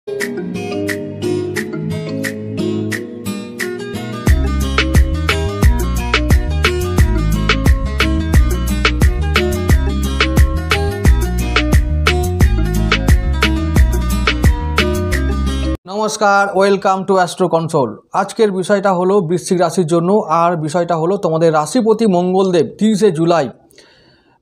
नमस्कार welcome to astro control. आजकेर विषयटा hello वृश्चिक राशिर जोन्नो और विषयटा हलो तोमादेर राशिपति मंगलदेव 30 जुलाई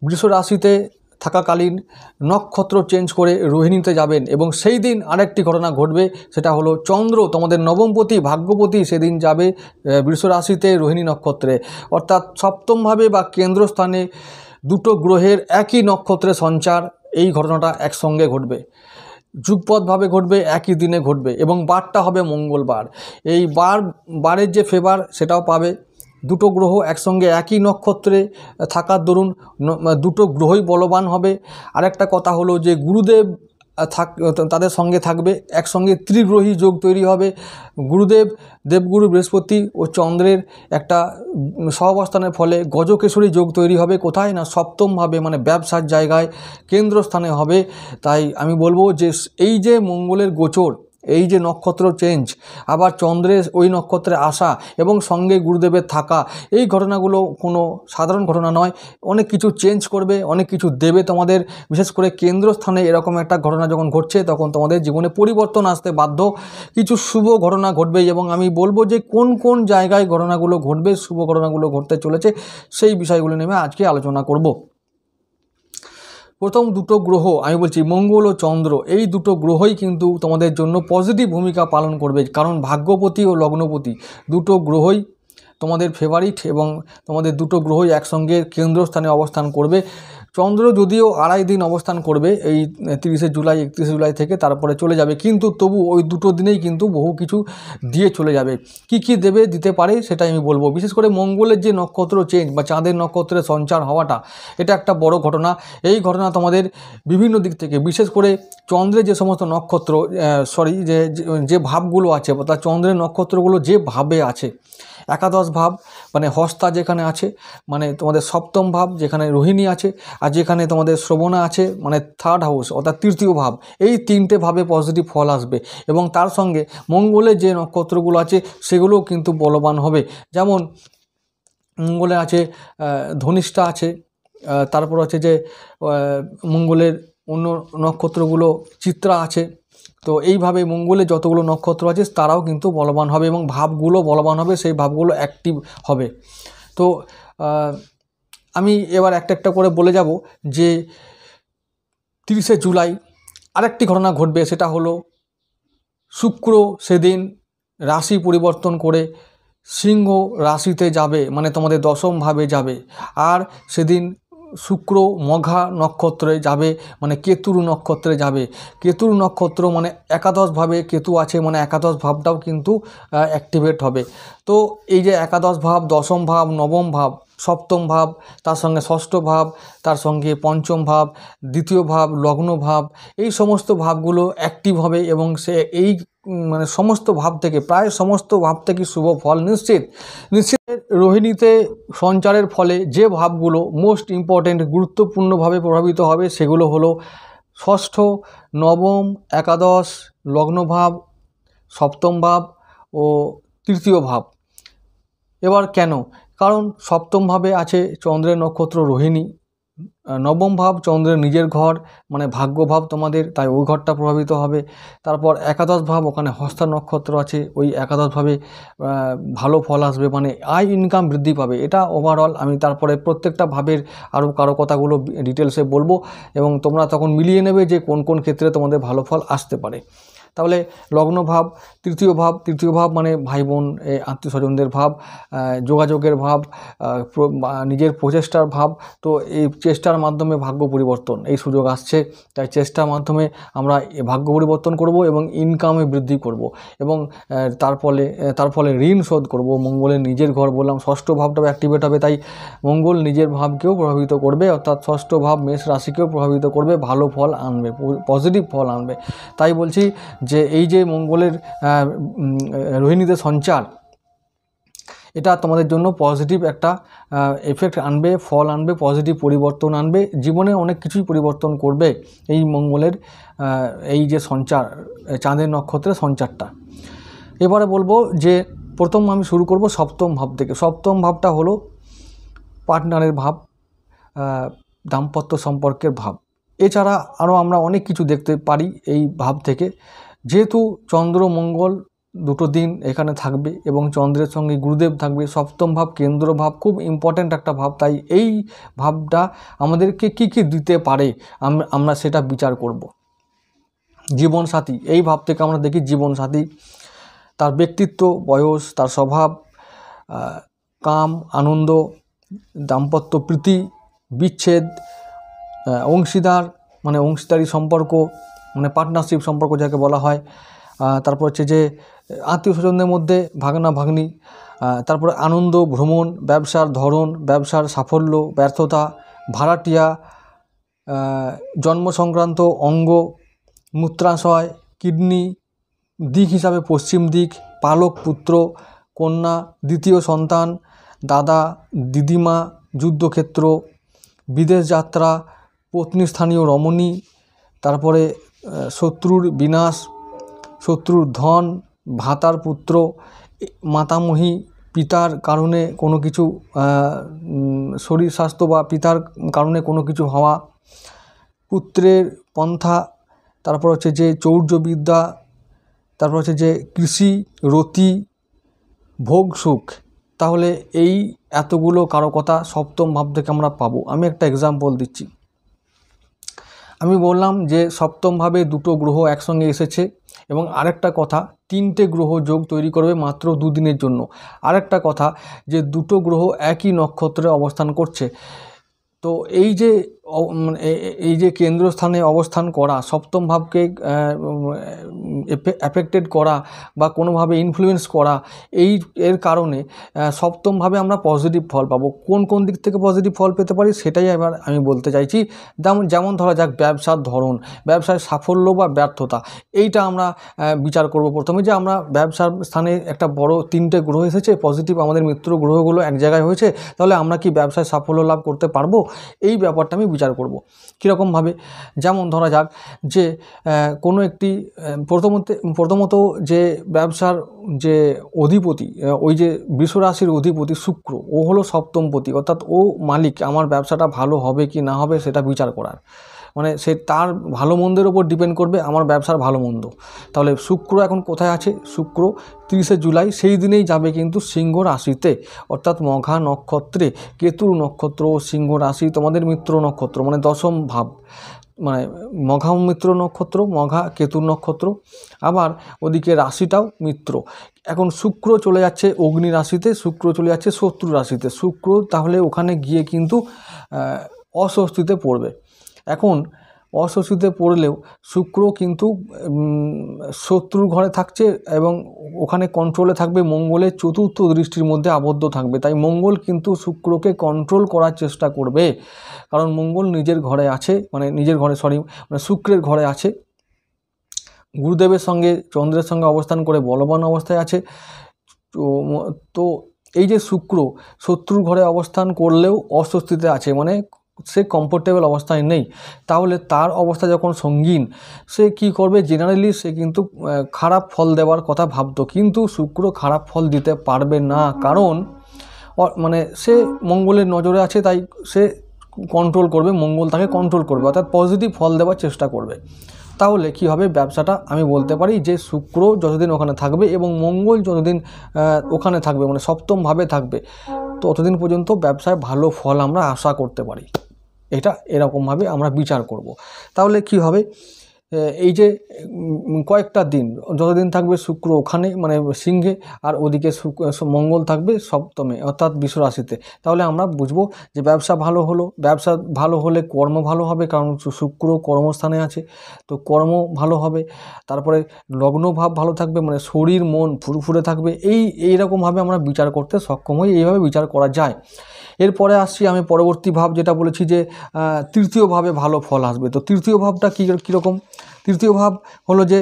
वृष राशिते थाकाकालीन नक्षत्र चेंज करे रोहिणीते जाबेन एबं सेई दिन आरेकटी घटना घटबे, सेटा हलो चंद्र तोमादेर नवमपति भाग्यपति सेदिन जाबे वृष राशिते रोहिणी नक्षत्रे, अर्थात सप्तम भावे बा केंद्रस्थाने दुटो ग्रहेर एकई नक्षत्रे सञ्चार। এই ঘটনাটা একসঙ্গে ঘটবে, যুগপথভাবে ঘটবে, একই দিনে ঘটবে এবং বারটা হবে মঙ্গলবার। এই বারের যে ফেভার সেটাও পাবে। দুটো গ্রহ একসঙ্গে একই নক্ষত্রে থাকার দরুন দুটো গ্রহই বলবান হবে। আরেকটা কথা হলো যে গুরুদেব তাদের সঙ্গে থাকবে, একসঙ্গে ত্রিগ্রহী যোগ তৈরি হবে। গুরুদেব দেবগুরু বৃহস্পতি ও চন্দ্রের একটা সহাবস্থানের ফলে গজকেশরী যোগ তৈরি হবে। কোথায় না সপ্তমভাবে, মানে ব্যবসার জায়গায় কেন্দ্রস্থানে হবে। তাই আমি বলবো যে এই যে মঙ্গলের গোচর, এই যে নক্ষত্র চেঞ্জ, আবার চন্দ্রের ওই নক্ষত্রে আসা এবং সঙ্গে গুরুদেবের থাকা, এই ঘটনাগুলো কোনো সাধারণ ঘটনা নয়। অনেক কিছু চেঞ্জ করবে, অনেক কিছু দেবে তোমাদের। বিশেষ করে কেন্দ্রস্থানে এরকম একটা ঘটনা যখন ঘটছে তখন তোমাদের জীবনে পরিবর্তন আসতে বাধ্য। কিছু শুভ ঘটনা ঘটবে এবং আমি বলবো যে কোন কোন জায়গায় ঘটনাগুলো ঘটবে, শুভ ঘটনাগুলো ঘটতে চলেছে, সেই বিষয়গুলো নিয়ে আজকে আলোচনা করব। প্রথম দুটো গ্রহ আমি বলছি মঙ্গল ও চন্দ্র, এই দুটো গ্রহই কিন্তু তোমাদের জন্য পজিটিভ ভূমিকা পালন করবে, কারণ ভাগ্যপতি ও লগ্নপতি দুটো গ্রহই তোমাদের ফেভারিট এবং তোমাদের দুটো গ্রহই একসঙ্গে কেন্দ্রস্থানে অবস্থান করবে। চন্দ্র যদিও 2.5 দিন অবস্থান করবে এই 30 জুলাই 31 জুলাই থেকে, তারপরে চলে যাবে, কিন্তু তবু ওই দুটো দিনেই কিন্তু বহু কিছু দিয়ে চলে যাবে। কি কি দেবে, দিতে পারে সেটাই আমি বলবো। বিশেষ করে মঙ্গলের যে নক্ষত্র চেঞ্জ বা চাঁদের নক্ষত্রের সঞ্চার হওয়াটা, এটা একটা বড় ঘটনা। এই ঘটনা তোমাদের বিভিন্ন দিক থেকে, বিশেষ করে চন্দ্রের যে সমস্ত নক্ষত্র যে ভাবগুলো আছে, অর্থাৎ চন্দ্রের নক্ষত্রগুলো যে ভাবে আছে, একাদশ ভাব মানে হস্তা যেখানে আছে, মানে তোমাদের সপ্তম ভাব যেখানে রোহিণী আছে, আর যেখানে তোমাদের শ্রবণা আছে মানে থার্ড হাউস অর্থাৎ তৃতীয় ভাব, এই তিনটে ভাবে পজিটিভ ফল আসবে। এবং তার সঙ্গে মঙ্গলের যে নক্ষত্রগুলো আছে সেগুলোও কিন্তু বলবান হবে। যেমন মঙ্গলে আছে ধনিষ্ঠা আছে, তারপর আছে যে মঙ্গলের অন্য নক্ষত্রগুলো চিত্রা আছে। তো এইভাবে মঙ্গলে যতগুলো নক্ষত্র আছে তারাও কিন্তু বলবান হবে এবং ভাবগুলো বলবান হবে, সেই ভাবগুলো অ্যাক্টিভ হবে। তো আমি এবার একটা একটা করে বলে যাব যে 30 জুলাই আরেকটি ঘটনা ঘটবে, সেটা হলো শুক্র সেদিন রাশি পরিবর্তন করে সিংহ রাশিতে যাবে, মানে তোমাদের দশম ভাবে যাবে। আর সেদিন শুক্র মঘা নক্ষত্রে যাবে, মানে কেতুর নক্ষত্রে যাবে। কেতুর নক্ষত্র মানে একাদশ ভাবে কেতু আছে, মানে একাদশ ভাবটাও কিন্তু অ্যাক্টিভেট হবে। তো এই যে একাদশ ভাব, দশম ভাব, নবম ভাব, সপ্তম ভাব, তার সঙ্গে ষষ্ঠ ভাব, তার সঙ্গে পঞ্চম ভাব, দ্বিতীয় ভাব, লগ্ন ভাব, এই সমস্ত ভাবগুলো অ্যাক্টিভ হবে এবং সে এই মানে সমস্ত ভাব থেকে, প্রায় সমস্ত ভাব থেকে শুভ ফল নিশ্চিত। রোহিণীতে সঞ্চারের ফলে যে ভাবগুলো মোস্ট ইম্পর্টেন্ট গুরুত্বপূর্ণভাবে প্রভাবিত হবে সেগুলো হলো ষষ্ঠ, নবম, একাদশ, লগ্ন ভাব, সপ্তম ভাব ও তৃতীয় ভাব। এবার কেন? কারণ সপ্তম ভাবে আছে চন্দ্রের নক্ষত্র রোহিণী, নবম ভাব চন্দ্রের নিজের ঘর মানে ভাগ্যভাব তোমাদের, তাই ওই ঘরটা প্রভাবিত হবে। তারপর একাদশ ভাব, ওখানে হস্তা নক্ষত্র আছে, ওই একাদশ ভাবে ভালো ফল আসবে, মানে আয় ইনকাম বৃদ্ধি পাবে। এটা ওভারঅল আমি তারপরে প্রত্যেকটা ভাবের আরও কারো কথাগুলো ডিটেলসে বলবো এবং তোমরা তখন মিলিয়ে নেবে যে কোন কোন ক্ষেত্রে তোমাদের ভালো ফল আসতে পারে। তাহলে লগ্ন ভাব, তৃতীয় ভাব মানে ভাই বোন আত্মীয় স্বজনদের ভাব, যোগাযোগের ভাব, নিজের প্রচেষ্টার ভাব। তো এই চেষ্টার মাধ্যমে ভাগ্য পরিবর্তন এই সুযোগ আসছে, তাই চেষ্টার মাধ্যমে আমরা ভাগ্য পরিবর্তন করব এবং ইনকামে বৃদ্ধি করব এবং তার ফলে ঋণ শোধ করব। মঙ্গলের নিজের ঘর বললাম, ষষ্ঠ ভাবটাও অ্যাক্টিভেট হবে, তাই মঙ্গল নিজের ভাবকেও প্রভাবিত করবে, অর্থাৎ ষষ্ঠ ভাব মেষ রাশিকেও প্রভাবিত করবে, ভালো ফল আনবে, পজিটিভ ফল আনবে। তাই বলছি যে এই যে মঙ্গলের রোহিণীতে সঞ্চার, এটা তোমাদের জন্য পজিটিভ একটা এফেক্ট আনবে, ফল আনবে, পজিটিভ পরিবর্তন আনবে, জীবনে অনেক কিছুই পরিবর্তন করবে এই মঙ্গলের এই যে সঞ্চার, চাঁদের নক্ষত্রের সঞ্চারটা। এবারে বলবো যে প্রথম আমি শুরু করব সপ্তম ভাব থেকে। সপ্তম ভাবটা হলো পার্টনারের ভাব, দাম্পত্য সম্পর্কের ভাব। এছাড়া আরও আমরা অনেক কিছু দেখতে পারি এই ভাব থেকে। যেহেতু চন্দ্র মঙ্গল দুটো দিন এখানে থাকবে এবং চন্দ্রের সঙ্গে গুরুদেব থাকবে, সপ্তম ভাব কেন্দ্র ভাব, খুব ইম্পর্ট্যান্ট একটা ভাব। তাই এই ভাবটা আমাদেরকে কী কী দিতে পারে আমরা সেটা বিচার করব। জীবনসাথী, এই ভাব থেকে আমরা দেখি জীবনসাথী, তার ব্যক্তিত্ব, বয়স, তার স্বভাব, কাম, আনন্দ, দাম্পত্য প্রীতি, বিচ্ছেদ, অংশীদার মানে অংশীদারি সম্পর্ক, মানে পার্টনারশিপ সম্পর্ক যাকে বলা হয়। তারপর হচ্ছে যে আত্মীয় স্বজনদের মধ্যে ভাগনা ভাগ্নি, তারপরে আনন্দ, ভ্রমণ, ব্যবসার ধরন, ব্যবসার সাফল্য, ব্যর্থতা, ভাড়াটিয়া, জন্ম সংক্রান্ত অঙ্গ, মূত্রাশয়, কিডনি, দিক হিসাবে পশ্চিম দিক, পালক পুত্র, কন্যা, দ্বিতীয় সন্তান, দাদা, দিদিমা, যুদ্ধক্ষেত্র, বিদেশ যাত্রা, পত্নী স্থানীয় রমণী, তারপরে শত্রুর বিনাশ, শত্রুর ধন, ভাতার পুত্র, মাতামহী, পিতার কারণে কোনো কিছু শরীর স্বাস্থ্য বা পিতার কারণে কোনো কিছু হওয়া, পুত্রের পন্থা, তারপর হচ্ছে যে চৌর্যবিদ্যা, তারপর হচ্ছে যে কৃষি, রতি, ভোগ সুখ। তাহলে এই এতগুলো কারকতা সপ্তম ভাব থেকে আমরা পাবো। আমি একটা এক্সাম্পল দিচ্ছি। আমি বললাম যে সপ্তমভাবে দুটো গ্রহ একসঙ্গে এসেছে এবং আরেকটা কথা, 3টে গ্রহ যোগ তৈরি করবে মাত্র 2 দিনের জন্য। আরেকটা কথা যে দুটো গ্রহ একই নক্ষত্রে অবস্থান করছে। তো এই যে কেন্দ্রস্থানে অবস্থান করা, সপ্তম ভাবকে এফেক্টেড করা বা কোনোভাবে ইনফ্লুয়েন্স করা, এর কারণে সপ্তমভাবে আমরা পজিটিভ ফল পাবো। কোন কোন দিক থেকে পজিটিভ ফল পেতে পারি সেটাই এবার আমি বলতে চাইছি। যেমন ধরা যাক ব্যবসার ধরন, ব্যবসায় সাফল্য বা ব্যর্থতা, এইটা আমরা বিচার করব প্রথমে। যে আমরা ব্যবসার স্থানে একটা বড় 3টে গ্রহ এসেছে পজিটিভ, আমাদের মিত্র গ্রহগুলো এক জায়গায় হয়েছে, তাহলে আমরা কি ব্যবসায় সাফল্য লাভ করতে পারবো, এই ব্যাপারটা আমি বিচার করব। কীরকমভাবে? যেমন ধরা যাক যে কোনো একটি প্রথমত যে ব্যবসার যে অধিপতি, ওই যে বৃষরাশির অধিপতি শুক্র, ও হলো সপ্তমপতি, অর্থাৎ ও মালিক আমার ব্যবসাটা ভালো হবে কি না হবে সেটা বিচার করার, মানে সে তার ভালো মন্দের ওপর ডিপেন্ড করবে আমার ব্যবসার ভালো মন্দ। তাহলে শুক্র এখন কোথায় আছে? শুক্র 30শে জুলাই সেই দিনেই যাবে কিন্তু সিংহ রাশিতে, অর্থাৎ মঘা নক্ষত্রে, কেতুর নক্ষত্র সিংহ রাশি, তোমাদের মিত্র নক্ষত্র মানে দশম ভাব, মানে মঘা মিত্র নক্ষত্র, মঘা কেতুর নক্ষত্র, আবার ওদিকে রাশিটাও মিত্র। এখন শুক্র চলে যাচ্ছে অগ্নি রাশিতে, শুক্র চলে যাচ্ছে শত্রু রাশিতে। শুক্র তাহলে ওখানে গিয়ে কিন্তু অস্বস্তিতে পড়বে। এখন অস্বস্তিতে পড়লেও শুক্র কিন্তু শত্রুর ঘরে থাকছে এবং ওখানে কন্ট্রোলে থাকবে, মঙ্গলের চতুর্থ দৃষ্টির মধ্যে আবদ্ধ থাকবে। তাই মঙ্গল কিন্তু শুক্রকে কন্ট্রোল করার চেষ্টা করবে, কারণ মঙ্গল নিজের ঘরে আছে, মানে শুক্রের ঘরে আছে, গুরুদেবের সঙ্গে চন্দ্রের সঙ্গে অবস্থান করে বলবান অবস্থায় আছে। তো এই যে শুক্র শত্রুর ঘরে অবস্থান করলেও অস্বস্তিতে আছে, মানে সে কমফোর্টেবল অবস্থায় নেই। তাহলে তার অবস্থা যখন সঙ্গীন, সে কি করবে? জেনারেলি সে কিন্তু খারাপ ফল দেওয়ার কথা ভাবতো, কিন্তু শুক্র খারাপ ফল দিতে পারবে না, কারণ মানে সে মঙ্গলের নজরে আছে, তাই সে কন্ট্রোল করবে, মঙ্গল তাকে কন্ট্রোল করবে, অর্থাৎ পজিটিভ ফল দেওয়ার চেষ্টা করবে। তাহলে কি হবে? ব্যবসাটা আমি বলতে পারি যে শুক্র যতদিন ওখানে থাকবে এবং মঙ্গল যতদিন ওখানে থাকবে, মানে সপ্তমভাবে থাকবে, ততদিন পর্যন্ত ব্যবসায় ভালো ফল আমরা আশা করতে পারি। এটা এরকমভাবে আমরা বিচার করব। তাহলে কি হবে? এই যে কয়েকটা দিন যতদিন থাকবে শুক্র ওখানে মানে সিংহে, আর ওদিকে মঙ্গল থাকবে সপ্তমে অর্থাৎ বৃষ রাশিতে, তাহলে আমরা বুঝবো যে ব্যবসা ভালো হলো। ব্যবসা ভালো হলে কর্ম ভালো হবে, কারণ শুক্র কর্মস্থানে আছে, তো কর্ম ভালো হবে। তারপরে লগ্ন ভাব ভালো থাকবে, মানে শরীর মন ফুরফুরে থাকবে। এইরকমভাবে আমরা বিচার করতে সক্ষম হই, এইভাবে বিচার করা যায়। এরপরে আসছি আমি পরবর্তী ভাব, যেটা বলেছি যে তৃতীয় ভাবে ভালো ফল আসবে। তো তৃতীয় ভাবটা কীরকম? তৃতীয় ভাব হলো যে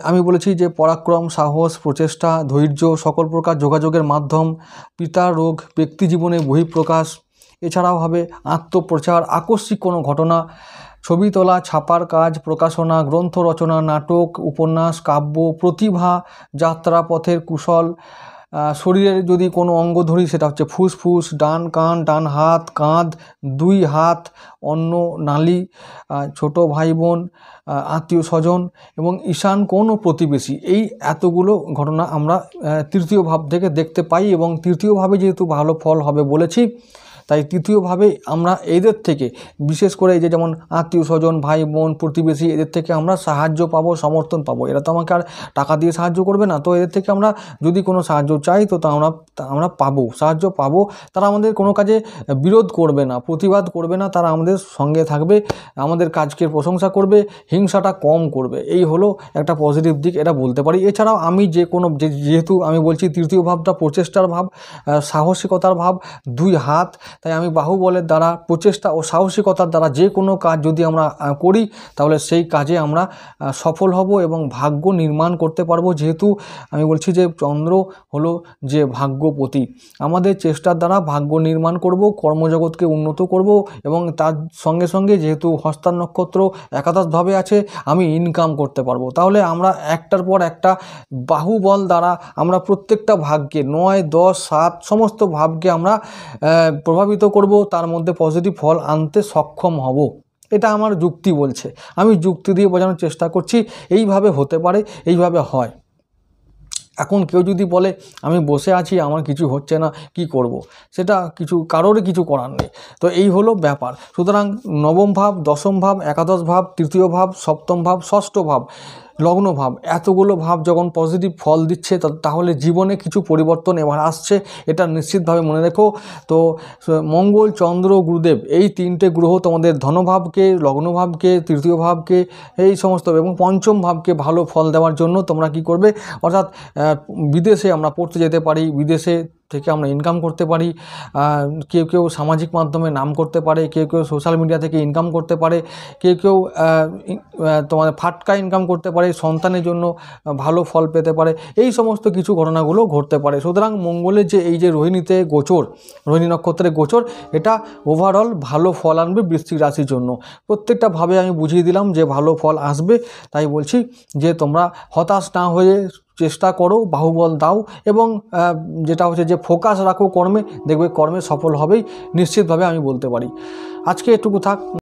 আমি বলেছি যে পরাক্রম, সাহস, প্রচেষ্টা, ধৈর্য, সকল প্রকার যোগাযোগের মাধ্যম, পিতার রোগ, ব্যক্তি জীবনে বহিঃপ্রকাশ, এছাড়াও হবে আত্মপ্রচার, আকস্মিক কোনো ঘটনা, ছবি তোলা, ছাপার কাজ, প্রকাশনা, গ্রন্থ রচনা, নাটক, উপন্যাস, কাব্য, প্রতিভা, যাত্রাপথের কুশল। শরীরের যদি কোনো অঙ্গ ধরি সেটা হচ্ছে ফুসফুস, ডান কান, ডান হাত, কাঁধ, দুই হাত, অন্ন নালী, ছোট ভাই বোন, আত্মীয় স্বজন এবং ঈশান কোণ ও প্রতিবেশী। এই এতগুলো ঘটনা আমরা তৃতীয় ভাব থেকে দেখতে পাই এবং তৃতীয়ভাবে যেহেতু ভালো ফল হবে বলেছি, তাই তৃতীয়ভাবে আমরা এদের থেকে বিশেষ করে এই যে যেমন আত্মীয় স্বজন, ভাই বোন, প্রতিবেশী, এদের থেকে আমরা সাহায্য পাবো, সমর্থন পাবো। এরা তো আমাকে আর টাকা দিয়ে সাহায্য করবে না, তো এদের থেকে আমরা যদি কোনো সাহায্য চাই তো আমরা পাবো, সাহায্য পাবো। তারা আমাদের কোনো কাজে বিরোধ করবে না, প্রতিবাদ করবে না, তারা আমাদের সঙ্গে থাকবে, আমাদের কাজকে প্রশংসা করবে, হিংসাটা কম করবে। এই হলো একটা পজিটিভ দিক, এটা বলতে পারি। এছাড়াও আমি যেহেতু আমি বলছি তৃতীয় ভাবটা প্রচেষ্টার ভাব, সাহসিকতার ভাব, দুই হাত, তাই আমি বাহুবলের দ্বারা, প্রচেষ্টা ও সাহসিকতার দ্বারা যে কোনো কাজ যদি আমরা করি তাহলে সেই কাজে আমরা সফল হব এবং ভাগ্য নির্মাণ করতে পারবো। যেহেতু আমি বলছি যে চন্দ্র হলো যে ভাগ্যপতি, আমাদের চেষ্টার দ্বারা ভাগ্য নির্মাণ করব, কর্মজগৎকে উন্নত করব এবং তার সঙ্গে সঙ্গে যেহেতু হস্তার নক্ষত্র একাদশভাবে আছে, আমি ইনকাম করতে পারবো। তাহলে আমরা একটার পর একটা বাহুবল দ্বারা আমরা প্রত্যেকটা ভাগ্যে 9, 10, 7 সমস্ত ভাবকে আমরা প্রভাবিত করব, তার মধ্যে পজিটিভ ফল আনতে সক্ষম হব। এটা আমার যুক্তি বলছে, আমি যুক্তি দিয়ে বোঝানোর চেষ্টা করছি। এইভাবে হতে পারে, এইভাবে হয়। এখন কেউ যদি বলে আমি বসে আছি, আমার কিছু হচ্ছে না, কি করব, সেটা কারোরই কিছু করার নেই। তো এই হলো ব্যাপার। সুতরাং নবম ভাব, দশম ভাব, একাদশ ভাব, তৃতীয় ভাব, সপ্তম ভাব, ষষ্ঠ ভাব, লগ্ন ভাব, এতগুলো ভাব যখন পজিটিভ ফল দিচ্ছে তাহলে জীবনে কিছু পরিবর্তন এবার আসছে, এটা নিশ্চিতভাবে মনে রেখো। তো মঙ্গল, চন্দ্র, গুরুদেব এই তিনটে গ্রহ তোমাদের ধনভাবকে, লগ্নভাবকে, তৃতীয় ভাবকে, এই সমস্ত এবং পঞ্চম ভাবকে ভালো ফল দেওয়ার জন্য তোমরা কি করবে, অর্থাৎ বিদেশে আমরা পড়তে যেতে পারি, বিদেশে থেকে আমরা ইনকাম করতে পারি, কেউ কেউ সামাজিক মাধ্যমে নাম করতে পারে, কেউ কেউ সোশ্যাল মিডিয়া থেকে ইনকাম করতে পারে, কেউ কেউ তোমাদের ফাটকা ইনকাম করতে পারে, সন্তানের জন্য ভালো ফল পেতে পারে, এই সমস্ত কিছু ঘটনাগুলো ঘটতে পারে। সুতরাং মঙ্গলের যে এই যে রোহিণীতে গোচর, রোহিণী নক্ষত্রে গোচর, এটা ওভারঅল ভালো ফল আনবে বৃশ্চিক রাশির জন্য। প্রত্যেকটা ভাবে আমি বুঝিয়ে দিলাম যে ভালো ফল আসবে, তাই বলছি যে তোমরা হতাশ না হয়ে চেষ্টা করো, বাহুবল দাও এবং যেটা হচ্ছে যে ফোকাস রাখো কর্মে, দেখবে কর্মে সফল হবেই নিশ্চিতভাবে, আমি বলতে পারি। আজকে এটুকু থাক।